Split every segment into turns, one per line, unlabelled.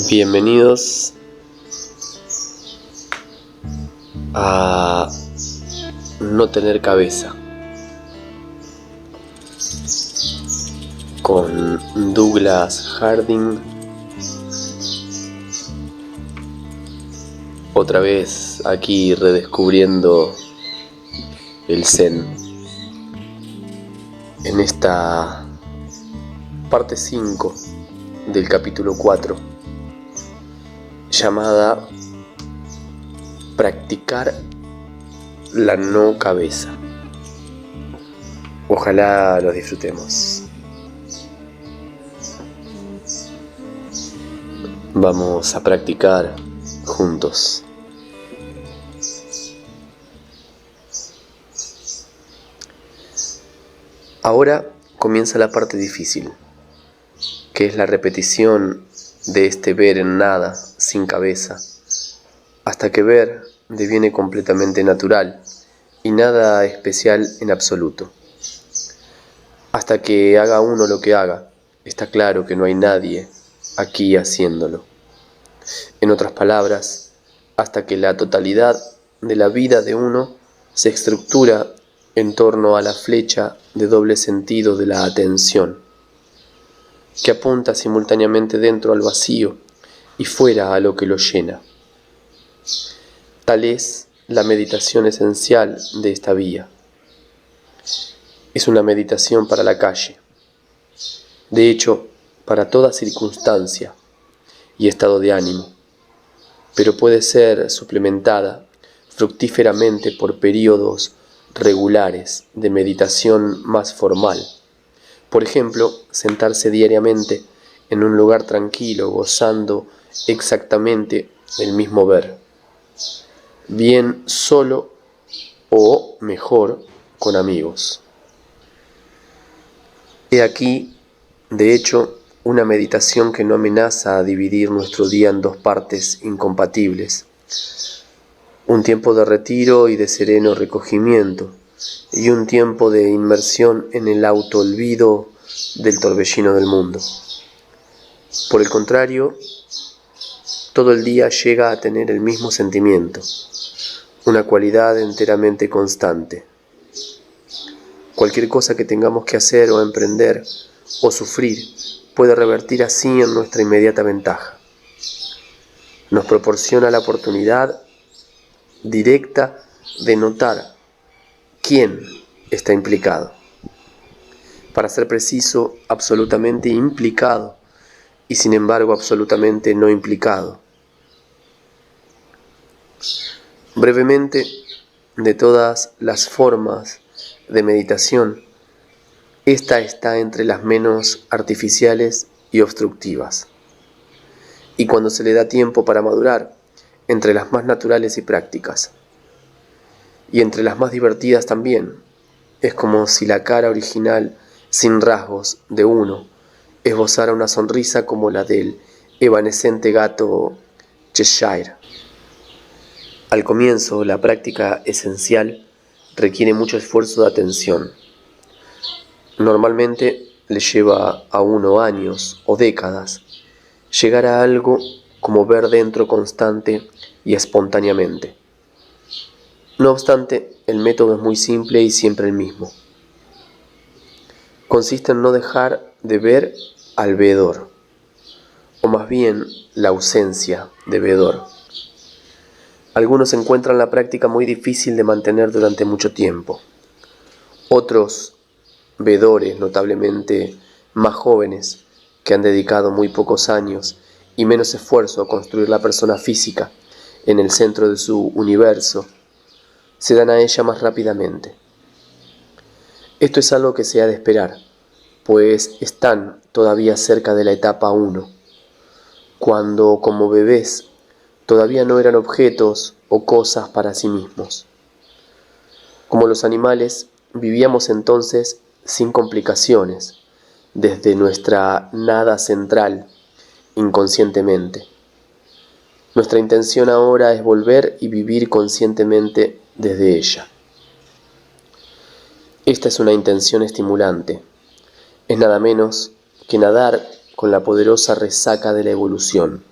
Bienvenidos a No tener cabeza con Douglas Harding. Otra vez aquí redescubriendo el Zen en esta parte 5 del capítulo 4, llamada Practicar la no cabeza. Ojalá lo disfrutemos. Vamos a practicar juntos. Ahora comienza la parte difícil, que es la repetición de este ver en nada, sin cabeza, hasta que ver deviene completamente natural y nada especial en absoluto. Hasta que haga uno lo que haga, está claro que no hay nadie aquí haciéndolo. En otras palabras, hasta que la totalidad de la vida de uno se estructura en torno a la flecha de doble sentido de la atención, que apunta simultáneamente dentro al vacío y fuera a lo que lo llena. Tal es la meditación esencial de esta vía. Es una meditación para la calle, de hecho, para toda circunstancia y estado de ánimo, pero puede ser suplementada fructíferamente por períodos regulares de meditación más formal. Por ejemplo, sentarse diariamente en un lugar tranquilo, gozando exactamente el mismo ver, bien solo o, mejor, con amigos. He aquí, de hecho, una meditación que no amenaza a dividir nuestro día en dos partes incompatibles. Un tiempo de retiro y de sereno recogimiento, y un tiempo de inmersión en el autoolvido del torbellino del mundo. Por el contrario, todo el día llega a tener el mismo sentimiento, una cualidad enteramente constante. Cualquier cosa que tengamos que hacer o emprender o sufrir puede revertir así en nuestra inmediata ventaja. Nos proporciona la oportunidad directa de notar quién está implicado. Para ser preciso, absolutamente implicado y sin embargo absolutamente no implicado. Brevemente, de todas las formas de meditación, esta está entre las menos artificiales y obstructivas, y cuando se le da tiempo para madurar, entre las más naturales y prácticas, y entre las más divertidas también. Es como si la cara original, sin rasgos, de uno, esbozara una sonrisa como la del evanescente gato Cheshire. Al comienzo, la práctica esencial requiere mucho esfuerzo de atención. Normalmente le lleva a uno años o décadas llegar a algo como ver dentro constante y espontáneamente. No obstante, el método es muy simple y siempre el mismo. Consiste en no dejar de ver al veedor, o más bien la ausencia de veedor. Algunos encuentran la práctica muy difícil de mantener durante mucho tiempo. Otros, veedores notablemente más jóvenes, que han dedicado muy pocos años y menos esfuerzo a construir la persona física en el centro de su universo, se dan a ella más rápidamente. Esto es algo que se ha de esperar, pues están todavía cerca de la etapa 1, cuando como bebés todavía no eran objetos o cosas para sí mismos. Como los animales, vivíamos entonces sin complicaciones, desde nuestra nada central, inconscientemente. Nuestra intención ahora es volver y vivir conscientemente desde ella. Esta es una intención estimulante. Es nada menos que nadar con la poderosa resaca de la evolución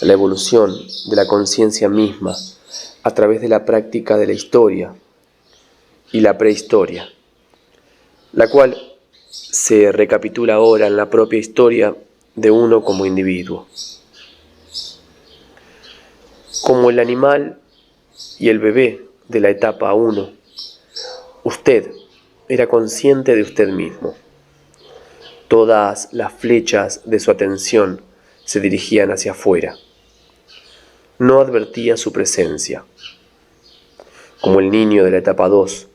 de la conciencia misma a través de la práctica de la historia y la prehistoria, la cual se recapitula ahora en la propia historia de uno como individuo. Como el animal y el bebé de la etapa 1, usted era consciente de usted mismo. Todas las flechas de su atención se dirigían hacia afuera. No advertía su presencia. Como el niño de la etapa 2,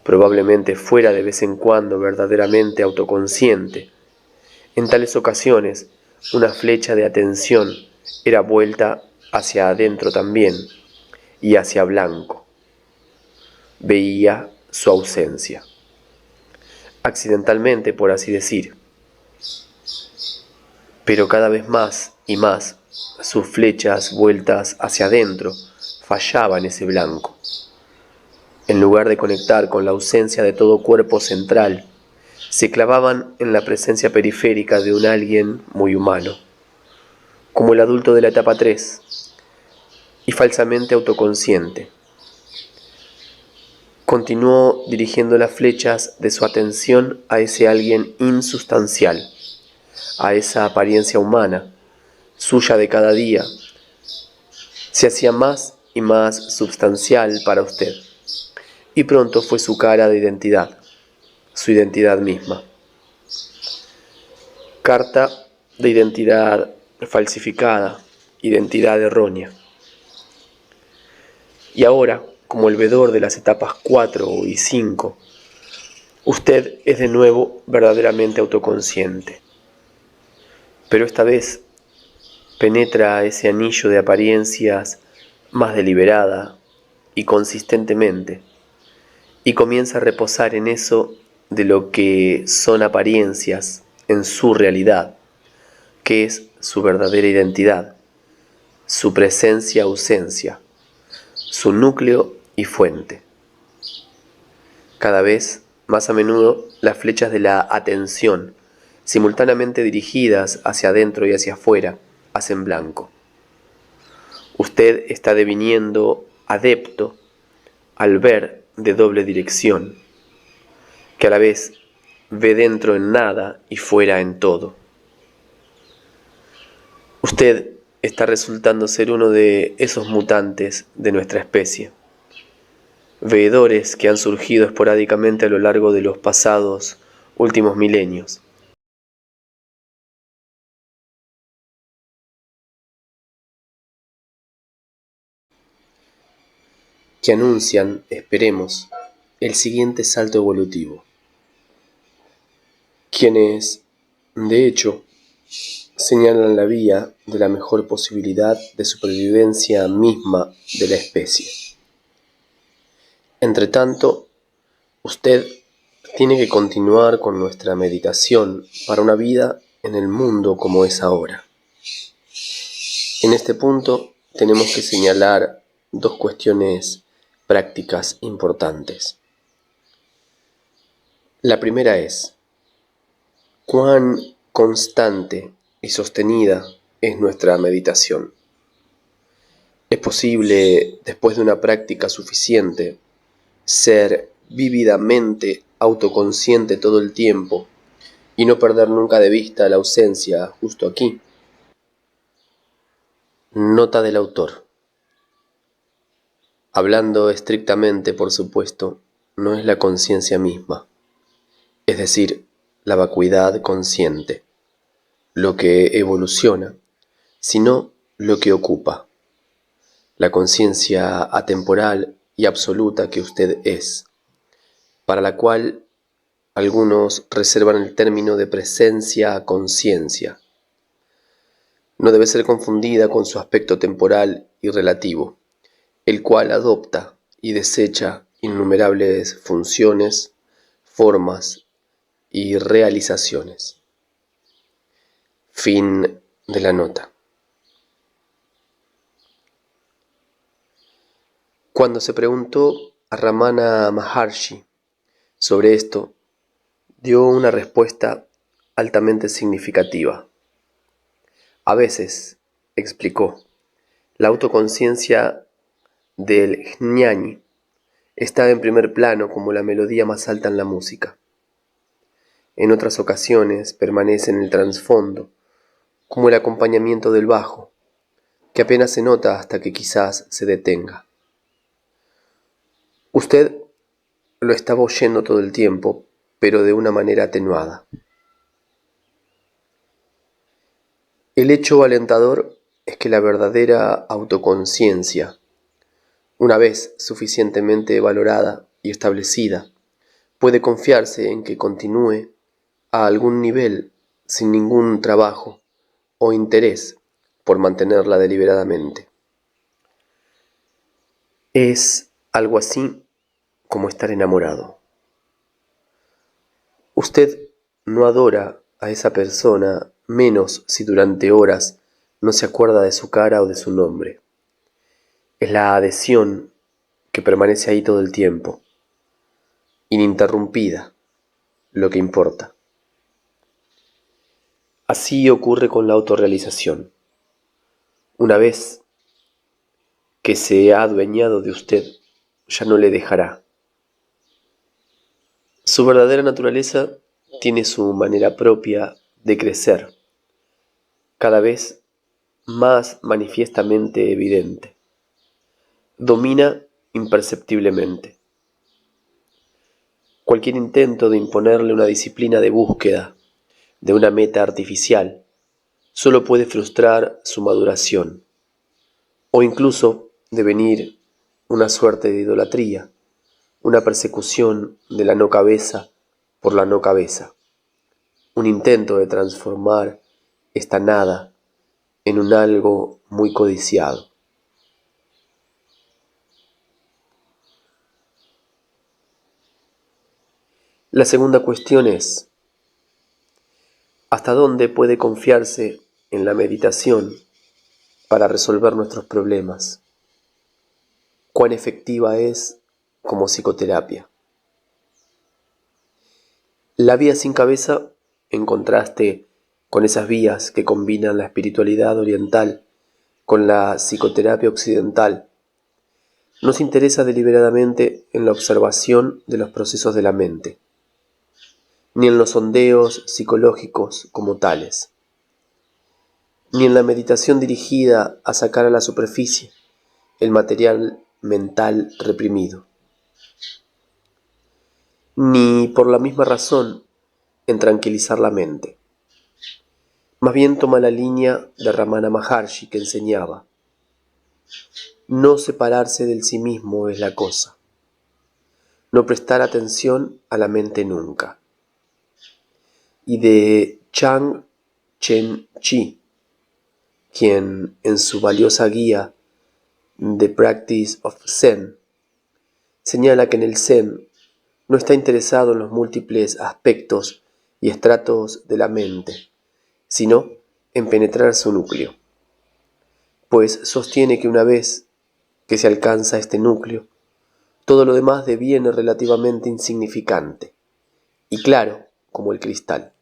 probablemente fuera de vez en cuando verdaderamente autoconsciente. En tales ocasiones, una flecha de atención era vuelta hacia adentro también y hacia blanco. Veía su ausencia. Accidentalmente, por así decir. Pero cada vez más y más, sus flechas vueltas hacia adentro fallaban ese blanco. En lugar de conectar con la ausencia de todo cuerpo central, se clavaban en la presencia periférica de un alguien muy humano, como el adulto de la etapa 3, y falsamente autoconsciente. Continuó dirigiendo las flechas de su atención a ese alguien insustancial, a esa apariencia humana, suya de cada día. Se hacía más y más substancial para usted, y pronto fue su cara de identidad, su identidad misma. Carta de identidad falsificada, identidad errónea. Y ahora, como el veedor de las etapas 4 y 5, usted es de nuevo verdaderamente autoconsciente. Pero esta vez penetra ese anillo de apariencias más deliberada y consistentemente, y comienza a reposar en eso de lo que son apariencias en su realidad, que es su verdadera identidad, su presencia-ausencia, su núcleo y fuente. Cada vez más a menudo las flechas de la atención, simultáneamente dirigidas hacia adentro y hacia afuera, hacen blanco. Usted está deviniendo adepto al ver de doble dirección, que a la vez ve dentro en nada y fuera en todo. Usted está resultando ser uno de esos mutantes de nuestra especie, veedores que han surgido esporádicamente a lo largo de los pasados últimos milenios. Que anuncian, esperemos, el siguiente salto evolutivo. Quienes, de hecho, señalan la vía de la mejor posibilidad de supervivencia misma de la especie. Entretanto, usted tiene que continuar con nuestra meditación para una vida en el mundo como es ahora. En este punto tenemos que señalar dos cuestiones prácticas importantes. La primera es, ¿cuán constante y sostenida es nuestra meditación? ¿Es posible, después de una práctica suficiente, ser vívidamente autoconsciente todo el tiempo y no perder nunca de vista la ausencia justo aquí? Nota del autor. Hablando estrictamente, por supuesto, no es la conciencia misma, es decir, la vacuidad consciente, lo que evoluciona, sino lo que ocupa, la conciencia atemporal y absoluta que usted es, para la cual algunos reservan el término de presencia a conciencia. No debe ser confundida con su aspecto temporal y relativo, el cual adopta y desecha innumerables funciones, formas y realizaciones. Fin de la nota. Cuando se preguntó a Ramana Maharshi Sobre esto, dio una respuesta altamente significativa. A veces, explicó, la autoconciencia del Jnani está en primer plano como la melodía más alta en la música. En otras ocasiones permanece en el trasfondo, como el acompañamiento del bajo, que apenas se nota hasta que quizás se detenga. Usted lo estaba oyendo todo el tiempo, pero de una manera atenuada. El hecho alentador es que la verdadera autoconciencia, una vez suficientemente valorada y establecida, puede confiarse en que continúe a algún nivel sin ningún trabajo o interés por mantenerla deliberadamente. Es algo así como estar enamorado. Usted no adora a esa persona menos si durante horas no se acuerda de su cara o de su nombre. Es la adhesión que permanece ahí todo el tiempo, ininterrumpida, lo que importa. Así ocurre con la autorrealización. Una vez que se ha adueñado de usted, ya no le dejará. Su verdadera naturaleza tiene su manera propia de crecer, cada vez más manifiestamente evidente. Domina imperceptiblemente. Cualquier intento de imponerle una disciplina de búsqueda, de una meta artificial, solo puede frustrar su maduración, o incluso devenir una suerte de idolatría, una persecución de la no cabeza por la no cabeza, un intento de transformar esta nada en un algo muy codiciado. La segunda cuestión es, ¿hasta dónde puede confiarse en la meditación para resolver nuestros problemas? ¿Cuán efectiva es como psicoterapia? La vía sin cabeza, en contraste con esas vías que combinan la espiritualidad oriental con la psicoterapia occidental, no se interesa deliberadamente en la observación de los procesos de la mente, ni en los sondeos psicológicos como tales, ni en la meditación dirigida a sacar a la superficie el material mental reprimido, ni por la misma razón en tranquilizar la mente. Más bien toma la línea de Ramana Maharshi que enseñaba: no separarse del sí mismo es la cosa, no prestar atención a la mente nunca. Y de Chang Chen Chi, quien en su valiosa guía The Practice of Zen señala que en el Zen no está interesado en los múltiples aspectos y estratos de la mente, sino en penetrar su núcleo, pues sostiene que una vez que se alcanza este núcleo, todo lo demás deviene relativamente insignificante y claro como el cristal.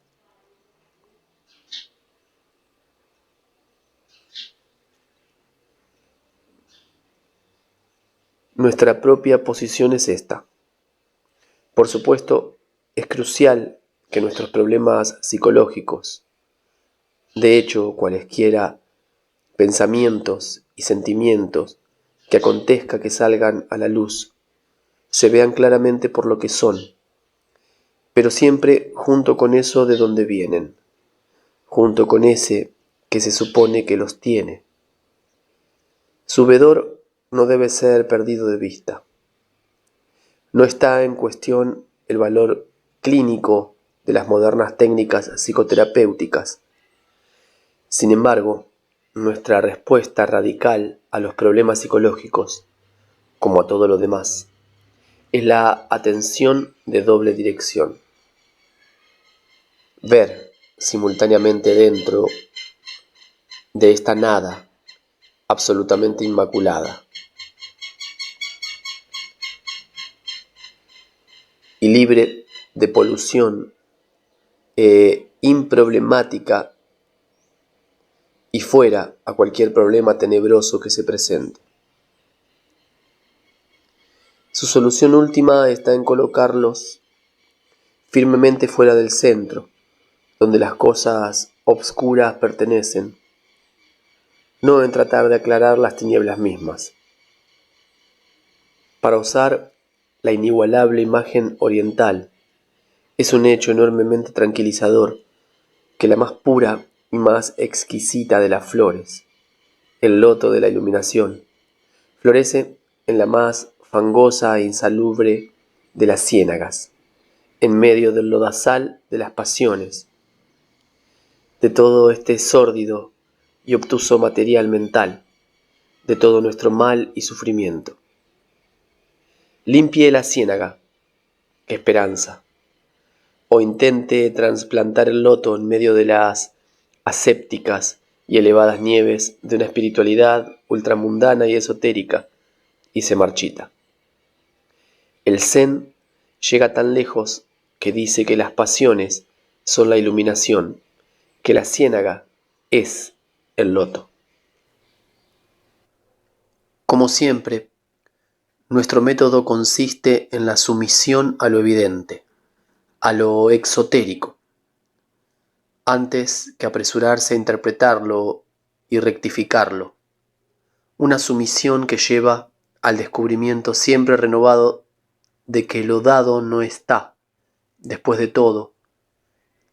Nuestra propia posición es esta. Por supuesto, es crucial que nuestros problemas psicológicos, de hecho, cualesquiera pensamientos y sentimientos que acontezca que salgan a la luz, se vean claramente por lo que son, pero siempre junto con eso de donde vienen, junto con ese que se supone que los tiene. Su vedor no debe ser perdido de vista. No está en cuestión el valor clínico de las modernas técnicas psicoterapéuticas. Sin embargo, nuestra respuesta radical a los problemas psicológicos, como a todo lo demás, es la atención de doble dirección. Ver simultáneamente dentro de esta nada absolutamente inmaculada. y libre de polución, improblemática y fuera a cualquier problema tenebroso que se presente. Su solución última está en colocarlos firmemente fuera del centro, donde las cosas obscuras pertenecen, no en tratar de aclarar las tinieblas mismas. Para usar la inigualable imagen oriental, es un hecho enormemente tranquilizador que la más pura y más exquisita de las flores, el loto de la iluminación, florece en la más fangosa e insalubre de las ciénagas, en medio del lodazal de las pasiones, de todo este sórdido y obtuso material mental, de todo nuestro mal y sufrimiento. Limpie la ciénaga, esperanza, o intente trasplantar el loto en medio de las asépticas y elevadas nieves de una espiritualidad ultramundana y esotérica, y se marchita. El Zen llega tan lejos que dice que las pasiones son la iluminación, que la ciénaga es el loto. Como siempre, nuestro método consiste en la sumisión a lo evidente, a lo exotérico, antes que apresurarse a interpretarlo y rectificarlo. Una sumisión que lleva al descubrimiento siempre renovado de que lo dado no está, después de todo,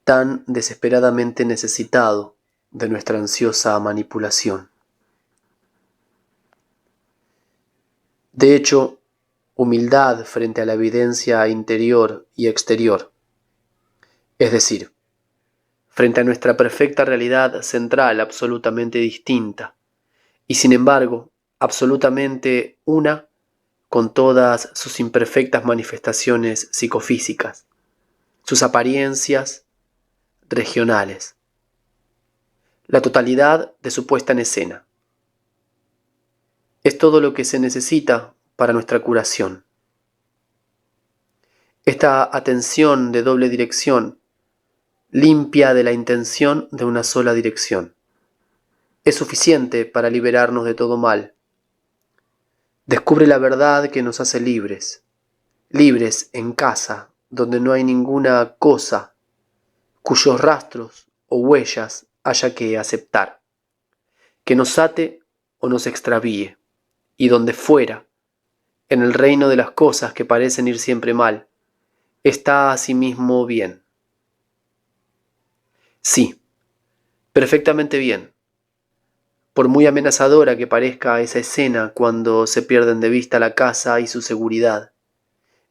tan desesperadamente necesitado de nuestra ansiosa manipulación. De hecho, humildad frente a la evidencia interior y exterior, es decir, frente a nuestra perfecta realidad central absolutamente distinta, y sin embargo, absolutamente una con todas sus imperfectas manifestaciones psicofísicas, sus apariencias regionales, la totalidad de su puesta en escena. Es todo lo que se necesita para nuestra curación. Esta atención de doble dirección, limpia de la intención de una sola dirección, es suficiente para liberarnos de todo mal. Descubre la verdad que nos hace libres, libres en casa, donde no hay ninguna cosa cuyos rastros o huellas haya que aceptar, que nos ate o nos extravíe, y donde fuera, en el reino de las cosas que parecen ir siempre mal, está asimismo bien. Sí, perfectamente bien, por muy amenazadora que parezca esa escena cuando se pierden de vista la casa y su seguridad,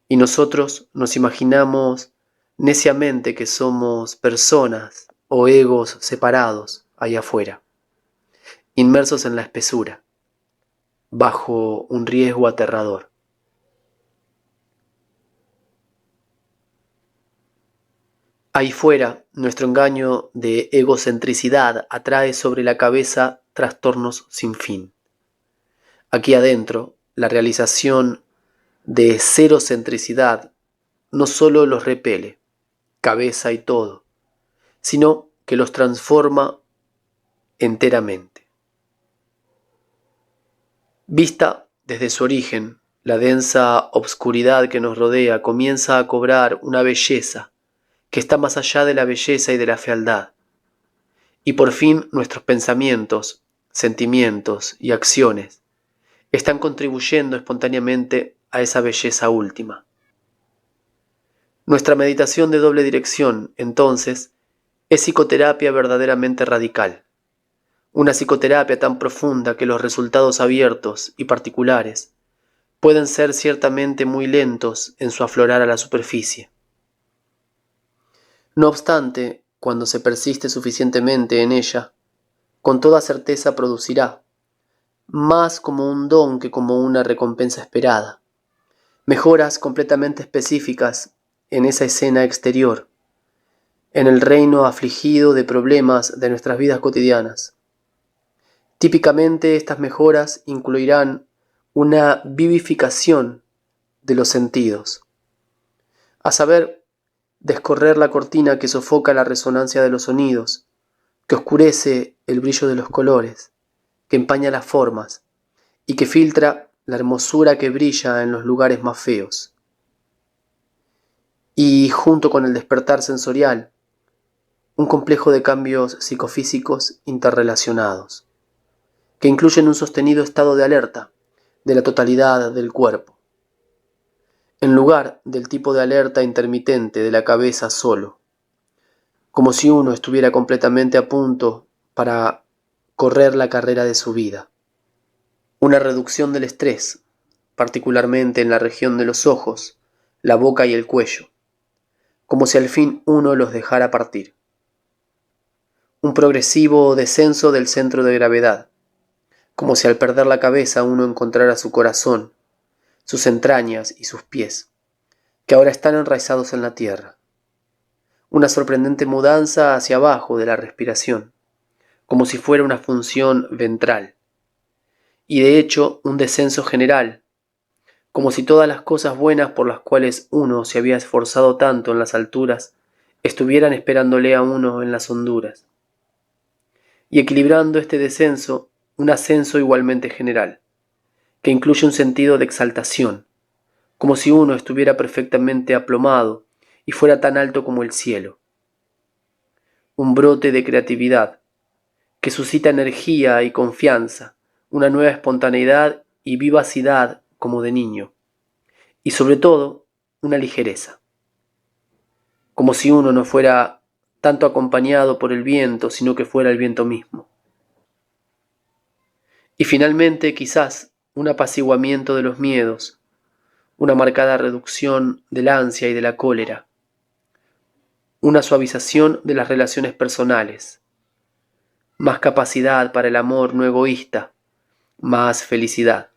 y nosotros nos imaginamos neciamente que somos personas o egos separados allá afuera, inmersos en la espesura, bajo un riesgo aterrador. Ahí fuera, nuestro engaño de egocentricidad atrae sobre la cabeza trastornos sin fin. Aquí adentro, la realización de cerocentricidad no solo los repele, cabeza y todo, sino que los transforma enteramente. Vista desde su origen, la densa obscuridad que nos rodea comienza a cobrar una belleza que está más allá de la belleza y de la fealdad. Y por fin nuestros pensamientos, sentimientos y acciones están contribuyendo espontáneamente a esa belleza última. Nuestra meditación de doble dirección, entonces, es psicoterapia verdaderamente radical. Una psicoterapia tan profunda que los resultados abiertos y particulares pueden ser ciertamente muy lentos en su aflorar a la superficie. No obstante, cuando se persiste suficientemente en ella, con toda certeza producirá, más como un don que como una recompensa esperada, mejoras completamente específicas en esa escena exterior, en el reino afligido de problemas de nuestras vidas cotidianas. Típicamente estas mejoras incluirán una vivificación de los sentidos. a saber, descorrer la cortina que sofoca la resonancia de los sonidos, que oscurece el brillo de los colores, que empaña las formas y que filtra la hermosura que brilla en los lugares más feos. Y junto con el despertar sensorial, un complejo de cambios psicofísicos interrelacionados, que incluyen un sostenido estado de alerta de la totalidad del cuerpo, en lugar del tipo de alerta intermitente de la cabeza solo, como si uno estuviera completamente a punto para correr la carrera de su vida. Una reducción del estrés, particularmente en la región de los ojos, la boca y el cuello, como si al fin uno los dejara partir. Un progresivo descenso del centro de gravedad, como si al perder la cabeza uno encontrara su corazón, sus entrañas y sus pies, que ahora están enraizados en la tierra. Una sorprendente mudanza hacia abajo de la respiración, como si fuera una función ventral, y de hecho un descenso general, como si todas las cosas buenas por las cuales uno se había esforzado tanto en las alturas estuvieran esperándole a uno en las honduras. Y equilibrando este descenso, un ascenso igualmente general, que incluye un sentido de exaltación, como si uno estuviera perfectamente aplomado y fuera tan alto como el cielo. Un brote de creatividad, que suscita energía y confianza, una nueva espontaneidad y vivacidad como de niño, y sobre todo, una ligereza, como si uno no fuera tanto acompañado por el viento, sino que fuera el viento mismo. Y finalmente, quizás, un apaciguamiento de los miedos, una marcada reducción de la ansia y de la cólera, una suavización de las relaciones personales, más capacidad para el amor no egoísta, más felicidad.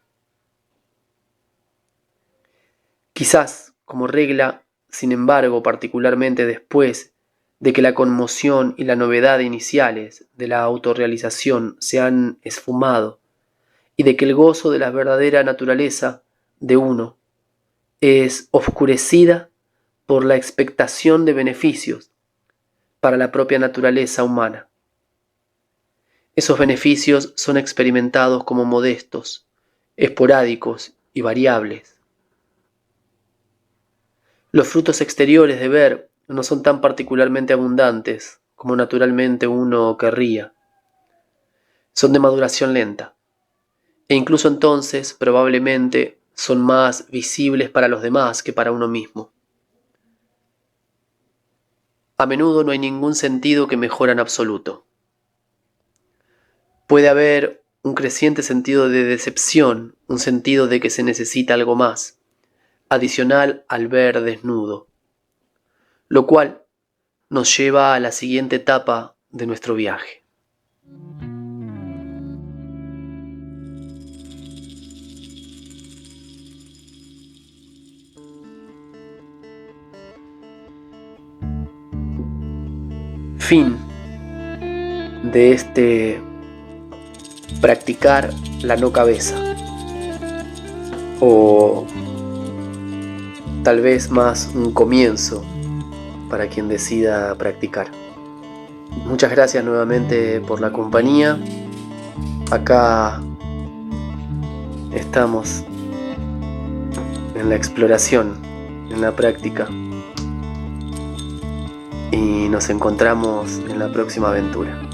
Quizás, como regla, sin embargo, particularmente después de que la conmoción y la novedad iniciales de la autorrealización se han esfumado y de que el gozo de la verdadera naturaleza de uno es oscurecida por la expectación de beneficios para la propia naturaleza humana. Esos beneficios son experimentados como modestos, esporádicos y variables. Los frutos exteriores de ver no son tan particularmente abundantes como naturalmente uno querría. Son de maduración lenta, e incluso entonces probablemente son más visibles para los demás que para uno mismo. A menudo no hay ningún sentido que mejora en absoluto. Puede haber un creciente sentido de decepción, un sentido de que se necesita algo más, adicional al ver desnudo, lo cual nos lleva a la siguiente etapa de nuestro viaje. Fin de este practicar la no cabeza, o tal vez más un comienzo para quien decida practicar. Muchas gracias nuevamente por la compañía. Acá estamos en la exploración, en la práctica, y nos encontramos en la próxima aventura.